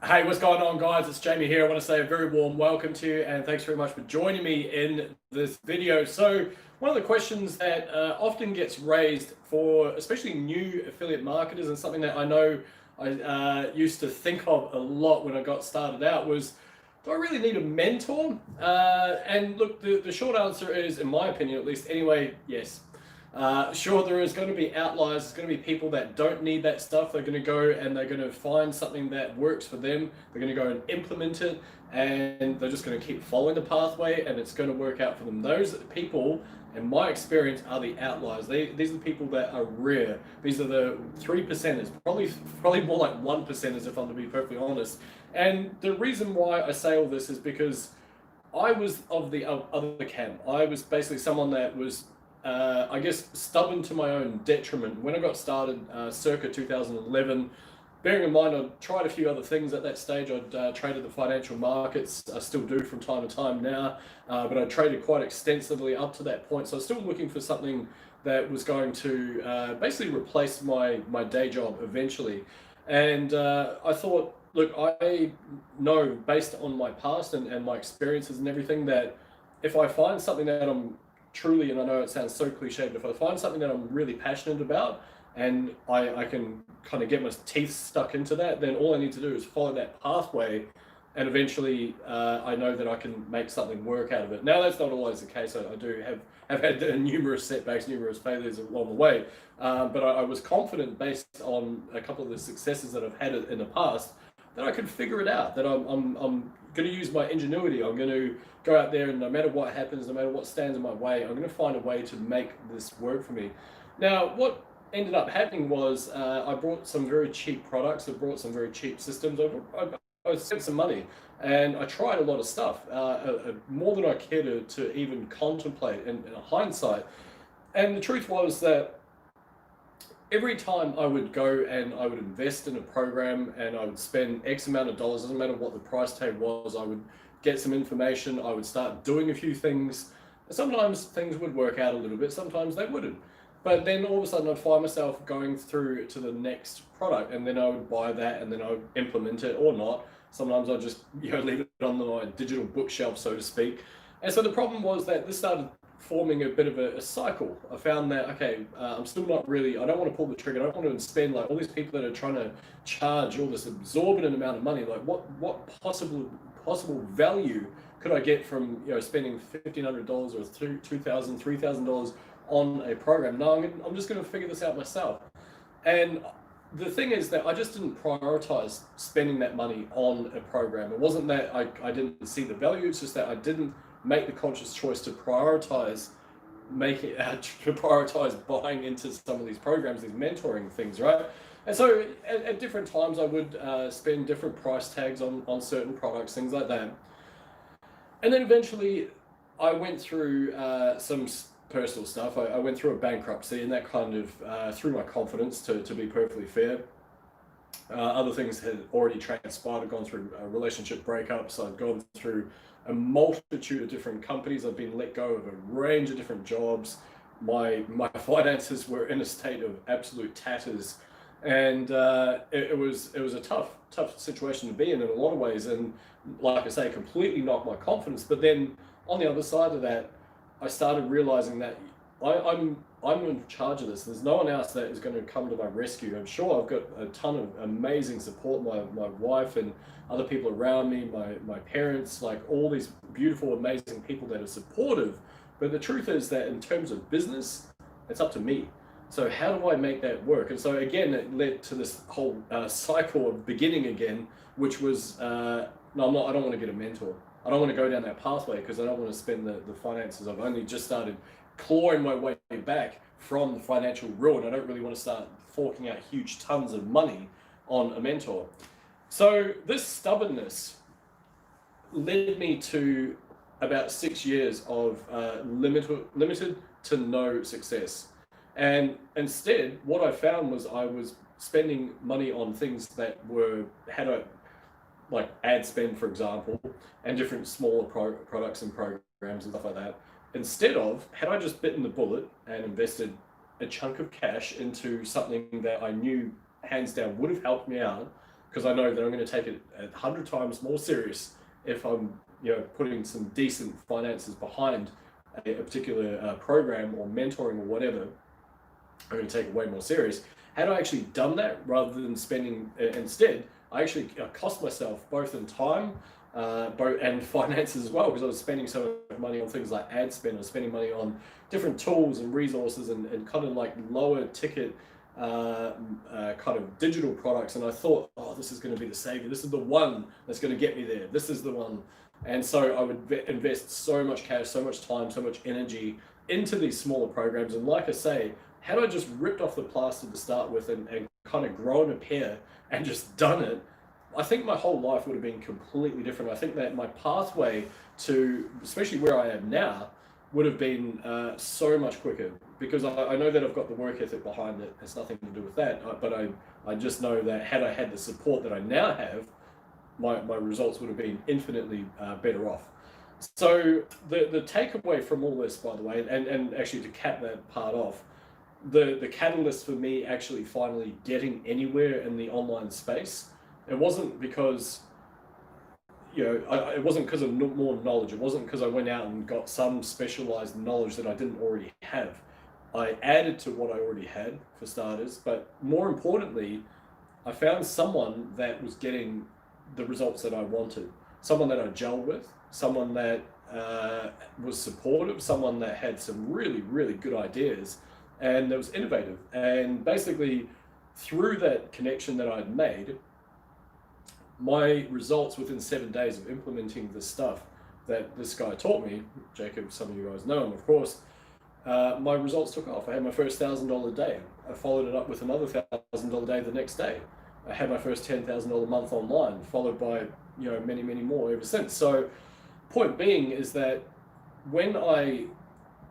Hey, what's going on, guys? It's Jamie here. I want to say a very warm welcome to you and thanks very much for joining me in this video. So, one of the questions that often gets raised for especially new affiliate marketers, and something that I know I used to think of a lot when I got started out, was, do I really need a mentor? And look, the short answer is, in my opinion at least anyway, yes. Sure, there is going to be outliers. There's going to be people that don't need that stuff. They're going to go and they're going to find something that works for them. They're going to go and implement it, and they're just going to keep following the pathway, and it's going to work out for them. Those people, in my experience, are the outliers. These are the people that are rare. These are the 3%ers, probably more like 1%ers, if I'm to be perfectly honest. And the reason why I say all this is because I was of the other camp. I was basically someone that was, I guess, stubborn to my own detriment. When I got started, circa 2011, bearing in mind I'd tried a few other things at that stage. I'd traded the financial markets. I still do from time to time now, but I traded quite extensively up to that point. So I was still looking for something that was going to basically replace my day job eventually. And I thought, look, I know based on my past and my experiences and everything that if I find something that I'm truly, and I know it sounds so cliche, but if I find something that I'm really passionate about and I can kind of get my teeth stuck into that, then all I need to do is follow that pathway, and eventually I know that I can make something work out of it. Now, that's not always the case. I do have had numerous setbacks, numerous failures along the way, but I was confident based on a couple of the successes that I've had in the past that I could figure it out. That I'm going to use my ingenuity. I'm going to go out there, and no matter what happens, no matter what stands in my way, I'm going to find a way to make this work for me. Now, what ended up happening was I brought some very cheap products. I brought some very cheap systems. I spent some money, and I tried a lot of stuff, more than I care to even contemplate in hindsight. And the truth was that every time I would go and I would invest in a program and I would spend X amount of dollars, doesn't matter what the price tag was, I would get some information, I would start doing a few things. Sometimes things would work out a little bit, sometimes they wouldn't. But then all of a sudden I'd find myself going through to the next product, and then I would buy that and then I would implement it or not. Sometimes I'd just leave it on my digital bookshelf, so to speak. And so the problem was that this started forming a bit of a cycle. I found that, okay, I'm still not really, I don't want to pull the trigger. I don't want to spend like all these people that are trying to charge all this exorbitant amount of money. Like what possible value could I get from spending $1,500 or $2,000, $3,000 on a program? No, I'm just going to figure this out myself. And the thing is that I just didn't prioritize spending that money on a program. It wasn't that I didn't see the value, it's just that I didn't make the conscious choice to prioritize to prioritize buying into some of these programs, these mentoring things, right? And so at different times I would spend different price tags on certain products, things like that. And then eventually I went through some personal stuff. I went through a bankruptcy, and that kind of threw my confidence, to be perfectly fair. Other things had already transpired. I'd gone through relationship breakups. I'd gone through a multitude of different companies. I've been let go of a range of different jobs. My finances were in a state of absolute tatters, and it was a tough situation to be in a lot of ways. And like I say, completely knocked my confidence. But then on the other side of that, I started realizing that I'm in charge of this. There's no one else that is going to come to my rescue. I'm sure I've got a ton of amazing support. My wife and other people around me, my parents, like all these beautiful, amazing people that are supportive. But the truth is that in terms of business, it's up to me. So how do I make that work? And so again, it led to this whole cycle of beginning again, which was no, I don't want to get a mentor. I don't want to go down that pathway because I don't want to spend the finances. I've only just started clawing my way back from the financial ruin. I don't really want to start forking out huge tons of money on a mentor. So this stubbornness led me to about 6 years of limited to no success. And instead, what I found was I was spending money on things that had a like ad spend, for example, and different smaller products and programs and stuff like that. Instead of, had I just bitten the bullet and invested a chunk of cash into something that I knew hands down would have helped me out, because I know that I'm going to take it 100 times more serious if I'm, putting some decent finances behind a particular program or mentoring or whatever. I'm going to take it way more serious. Had I actually done that rather than spending, instead, I actually cost myself both in time and finances as well, because I was spending so much money on things like ad spend. I was spending money on different tools and resources and kind of like lower ticket kind of digital products. And I thought, oh, this is going to be the savior. This is the one that's going to get me there. This is the one. And so I would invest so much cash, so much time, so much energy into these smaller programs. And like I say, had I just ripped off the plaster to start with and kind of grown a pair and just done it, I think my whole life would have been completely different. I think that my pathway to, especially where I am now, would have been so much quicker, because I know that I've got the work ethic behind it. It's nothing to do with that, but I just know that had I had the support that I now have, my results would have been infinitely better off. So the takeaway from all this, by the way, and actually to cap that part off, the catalyst for me actually finally getting anywhere in the online space, it wasn't because, it wasn't because of more knowledge. It wasn't because I went out and got some specialized knowledge that I didn't already have. I added to what I already had, for starters, but more importantly, I found someone that was getting the results that I wanted, someone that I gelled with, someone that was supportive, someone that had some really, really good ideas and that was innovative. And basically, through that connection that I'd made, my results within 7 days of implementing the stuff that this guy taught me, Jacob, some of you guys know him, of course, my results took off. I had my first $1,000 day. I followed it up with another $1,000 day the next day. I had my first $10,000 month online, followed by many, many more ever since. So, point being is that when I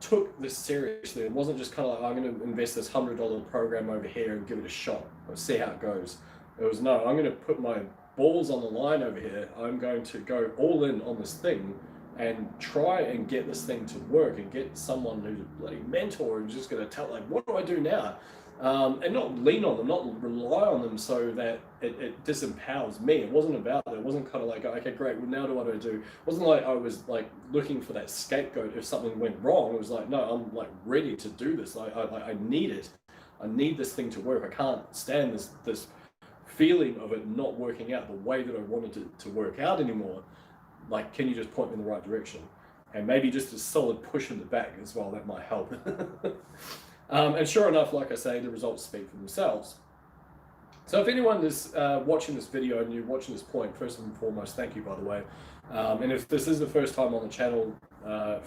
took this seriously, it wasn't just kind of like, I'm going to invest this $100 program over here and give it a shot or see how it goes. It was, no, I'm going to put my balls on the line over here. I'm going to go all in on this thing and try and get this thing to work and get someone who's a bloody mentor and just going to tell, like, what do I do now? And not lean on them, not rely on them so that it disempowers me. It wasn't about that. It wasn't kind of like, okay, great, well, now what do I do? It wasn't like I was like looking for that scapegoat if something went wrong. It was like, no, I'm like ready to do this. I need it. I need this thing to work. I can't stand this feeling of it not working out the way that I wanted it to work out anymore. Like, can you just point me in the right direction? And maybe just a solid push in the back as well, that might help. And sure enough, like I say, the results speak for themselves. So if anyone is watching this video and you're watching this point, first and foremost, thank you, by the way. And if this is the first time on the channel,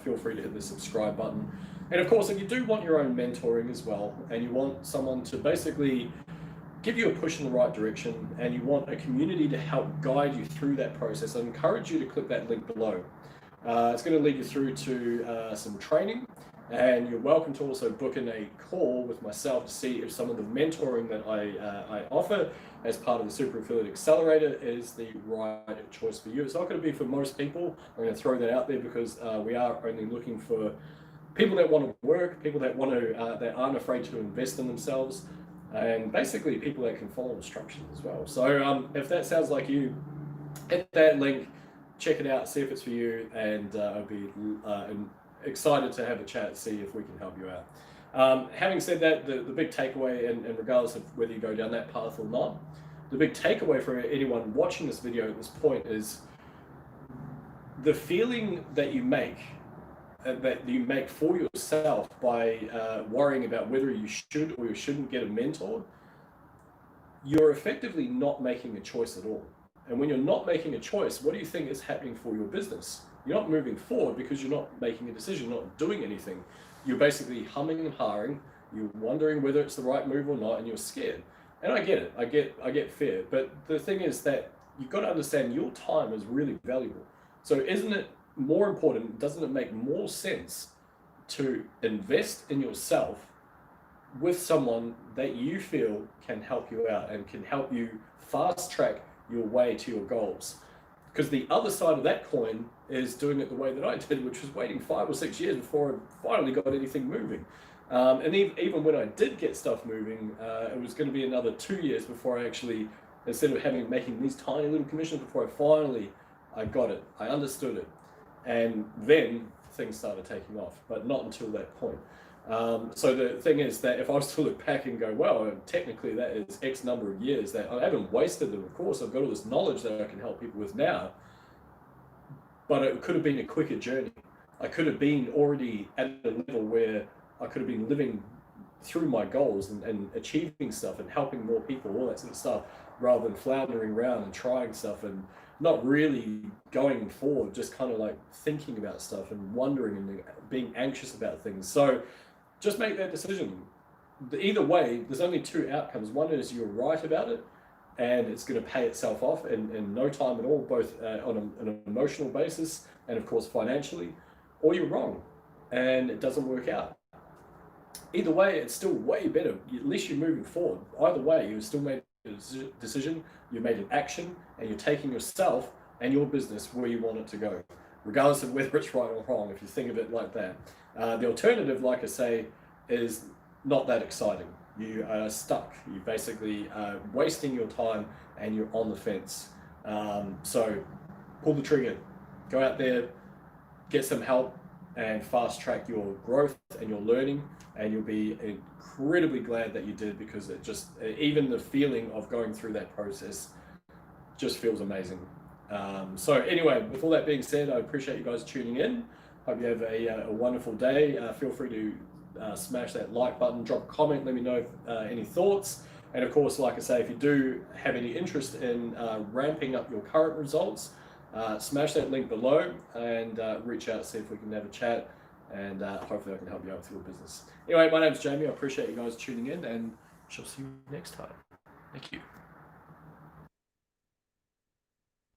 feel free to hit the subscribe button. And of course, if you do want your own mentoring as well, and you want someone to basically give you a push in the right direction, and you want a community to help guide you through that process, I encourage you to click that link below. It's going to lead you through to some training, and you're welcome to also book in a call with myself to see if some of the mentoring that I offer as part of the Super Affiliate Accelerator is the right choice for you. It's not going to be for most people. I'm going to throw that out there because we are only looking for people that want to work, people that want to that aren't afraid to invest in themselves, and basically people that can follow instructions as well. So if that sounds like you, hit that link, check it out, see if it's for you, and I'll be excited to have a chat, see if we can help you out. Having said that, the big takeaway, and regardless of whether you go down that path or not, the big takeaway for anyone watching this video at this point is the feeling that you make for yourself by worrying about whether you should or you shouldn't get a mentor. You're effectively not making a choice at all. And when you're not making a choice, what do you think is happening for your business? You're not moving forward because you're not making a decision, not doing anything. You're basically humming and hawing. You're wondering whether it's the right move or not, and you're scared. And I get it. I get fear. But the thing is that you've got to understand your time is really valuable. So isn't it more important, doesn't it make more sense to invest in yourself with someone that you feel can help you out and can help you fast track your way to your goals? Because the other side of that coin is doing it the way that I did, which was waiting 5 or 6 years before I finally got anything moving. And even when I did get stuff moving, it was going to be another 2 years before I actually instead of making these tiny little commissions before I got it, I understood it, and then things started taking off, but not until that point. So the thing is that if I was to look back and go, well, technically that is X number of years that I haven't wasted them. Of course, I've got all this knowledge that I can help people with now, but it could have been a quicker journey. I could have been already at a level where I could have been living through my goals and achieving stuff and helping more people, all that sort of stuff, rather than floundering around and trying stuff and not really going forward, just kind of like thinking about stuff and wondering and being anxious about things. So just make that decision. Either way, there's only two outcomes. One is you're right about it and it's going to pay itself off in no time at all, both on an emotional basis and of course financially, or you're wrong and it doesn't work out. Either way, it's still way better. At least you're moving forward. Either way, you still made a decision, you made an action, and you're taking yourself and your business where you want it to go, regardless of whether it's right or wrong, if you think of it like that. The alternative, like I say, is not that exciting. You are stuck. You're basically wasting your time and you're on the fence. So pull the trigger, go out there, get some help, and fast track your growth and your learning, and you'll be incredibly glad that you did, because it just, even the feeling of going through that process just feels amazing. So anyway, with all that being said, I appreciate you guys tuning in. Hope you have a wonderful day. Feel free to smash that like button, drop a comment, let me know any thoughts. And of course, like I say, if you do have any interest in ramping up your current results, smash that link below and reach out, see if we can have a chat, and hopefully I can help you out with your business. Anyway, my name's Jamie. I appreciate you guys tuning in, and shall see you next time. Thank you.